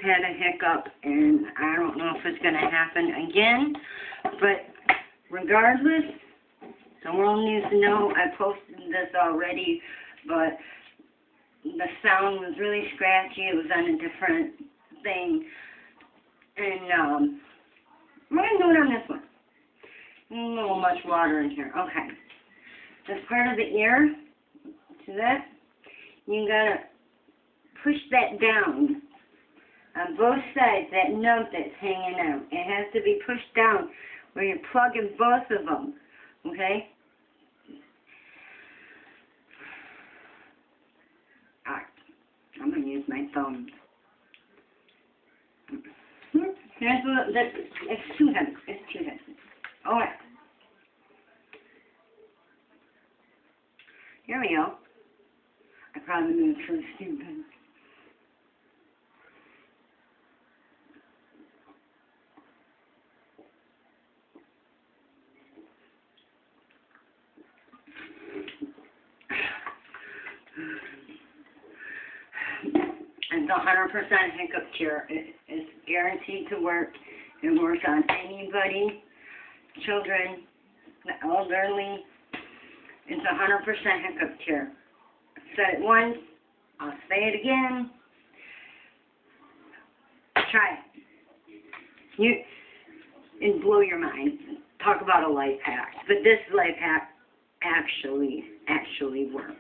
had a hiccup, and I don't know if it's going to happen again, but regardless, the world needs to know. I posted this already, but the sound was really scratchy. It was on a different thing, and we're going to do it on this one. A little much water in here. Okay. This part of the ear, see that? You gotta push that down on both sides, that nub that's hanging out. It has to be pushed down where you're plugging both of them. Okay? Alright. I'm gonna use my thumb. Here's it's too heavy. It's too heavy. Alright. Here we go. I probably moved so stupid. It's 100% Hiccup Cure. It's guaranteed to work. It works on anybody, children, elderly. It's 100% Hiccup Cure. I said it once. I'll say it again. Try it. It'll blow your mind. Talk about a life hack. But this life hack actually works.